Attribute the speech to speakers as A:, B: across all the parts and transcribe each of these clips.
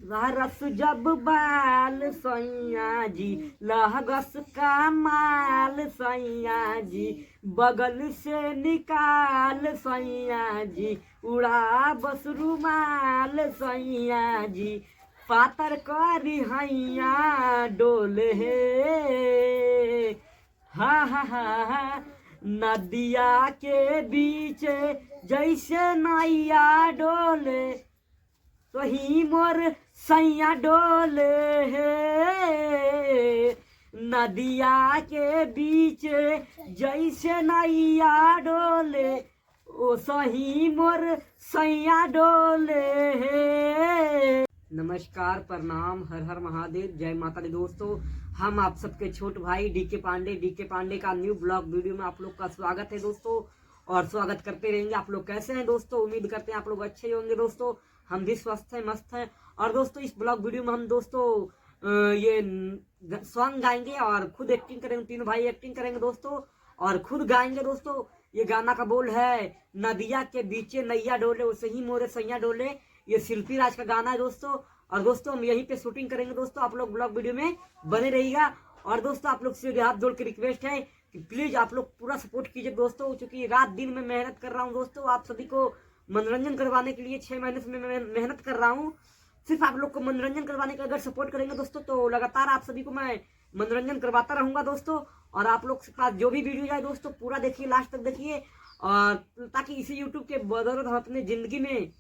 A: रस जब बाल सैया जी लहगस का माल सैया जी बगल से निकाल सैया जी उड़ा बस रुमाल सैया जी पातर करी हैया डोले हे हा हा हा नदिया के बीच जैसे नैया डोले वही मोर सैया डोले हे नदिया के बीच जैसे नैया डोले ओ सही मोर सैया डोले हे। नमस्कार, प्रणाम, हर हर महादेव, जय माता दी। दोस्तों, हम आप सबके छोटे भाई डीके पांडे का न्यू ब्लॉग वीडियो में आप लोग का स्वागत है दोस्तों, और स्वागत करते रहेंगे। आप लोग कैसे हैं दोस्तों? उम्मीद करते हैं आप लोग अच्छे ही होंगे दोस्तों। हम भी स्वस्थ हैं, मस्त हैं। और दोस्तों, इस ब्लॉग वीडियो में हम दोस्तों ये सॉन्ग गाएंगे और खुद एक्टिंग करेंगे। तीनों भाई एक्टिंग करेंगे दोस्तों और खुद गाएंगे दोस्तों। ये गाना का बोल है नदिया के बीचे नैया डोले वैसे ही मोरे सैया डोले। ये शिल्पी राज का गाना है दोस्तों। और दोस्तों, हम यहीं पे शूटिंग करेंगे दोस्तों। आप लोग ब्लॉग वीडियो में बने रहिएगा। और दोस्तों, आप लोग से हाथ जोड़ के रिक्वेस्ट है कि प्लीज आप लोग पूरा सपोर्ट कीजिए दोस्तों, क्योंकि रात दिन में मेहनत कर रहा हूँ दोस्तों। आप सभी को मनोरंजन करवाने के लिए 6 महीने से मैं मेहनत कर रहा हूँ। सिर्फ आप लोग को मनोरंजन करवाने का अगर सपोर्ट करेंगे दोस्तों, तो लगातार आप सभी को मैं मनोरंजन करवाता रहूंगा दोस्तों। और आप लोग के पास जो भी वीडियो जाए दोस्तों, पूरा देखिए, लास्ट तक देखिए, और ताकि इसी यूट्यूब के बदौलत हम अपने जिंदगी में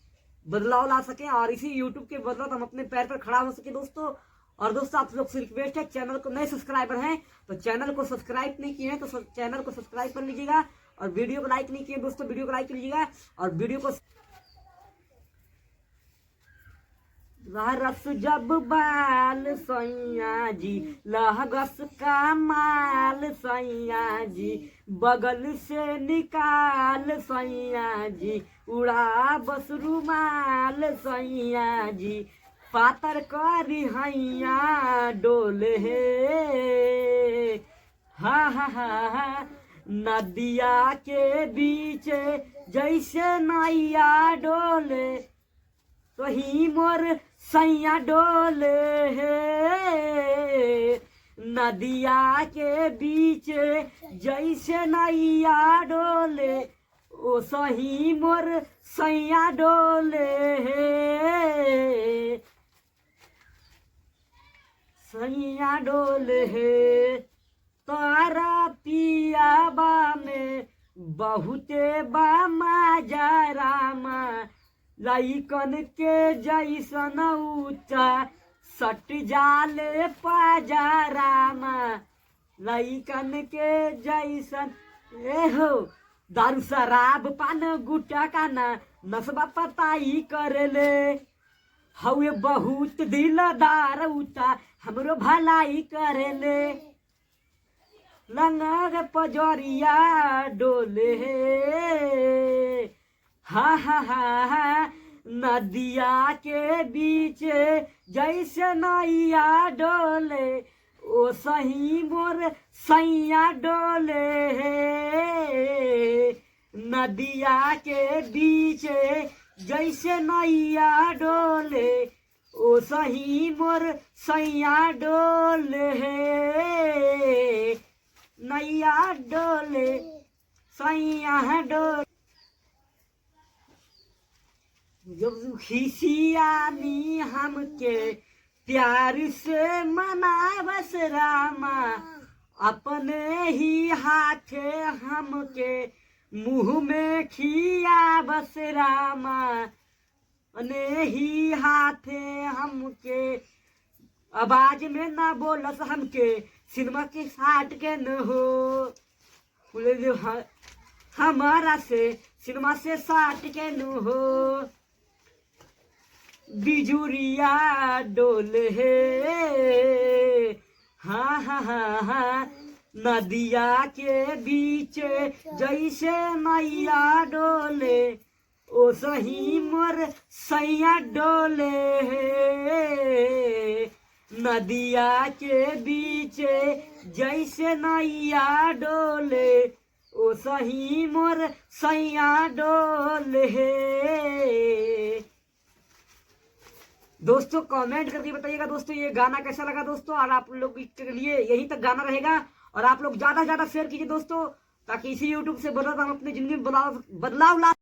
A: बदलाव ला सकें, और इसी यूट्यूब के बदौलत हम अपने पैर पर खड़ा हो सके दोस्तों। और दोस्तों, आप लोग से रिक्वेस्ट है, चैनल को नए सब्सक्राइबर हैं तो चैनल को सब्सक्राइब नहीं किए हैं तो चैनल को सब्सक्राइब कर लीजिएगा। और वीडियो को लाइक नहीं किए दोस्तों, वीडियो को लाइक कर लीजिएगा। और वीडियो को रस जब बाल सैया जी लहगस का माल सैया जी बगल से निकाल सैया जी उड़ा बस रुमाल सैया जी पातर करी हैया डोले हे हा हा हा नदिया के बीच जैसे नैया डोले वही मोर सैया डोले हे नदिया के बीच जैसे नैया डोले ओ सही मोर सैया डोले हे सैया डोले हे। तारा पिया बा में बहुते बा माजा रामा लइकन के जैसन ऊंचा सट जाले पाजारामा लइकन के जैसन हो दारू शराब पान गुटा काना नसबा पताई करेले हवे बहुत दिलदार उता हमरो भलाई करेले लंगा पजरिया डोले हा हा हा नदिया के बीच जैसे नैया डोले ओ सही मोर सैया डोले नदिया के बीच जैसे नैया डोले ओ सही मोर सैया डोले नैया डोले सैया डोले। जब खिसियानी हमके प्यार से मनावस रामा अपने ही हाथे हमके मुंह में खियावस रामा अपने ही हाथे हमके आवाज में ना बोलस हमके सिनेमा के साट के न हो हमारा से सिनेमा से साट के न हो बिजुरिया डोले हे हा हा हा नदिया के बीच जैसे नैया डोले ओ सही मोर सैया डोले हे नदिया के बीच जैसे नैया डोले ओ सही मोर सैया डोले दोस्तों कमेंट करके बताइएगा दोस्तों ये गाना कैसा लगा दोस्तों। और आप लोग के लिए यहीं तक गाना रहेगा और आप लोग ज्यादा से ज्यादा शेयर कीजिए दोस्तों, ताकि इसी यूट्यूब से बदलाव हम अपनी जिंदगी में बदलाव ला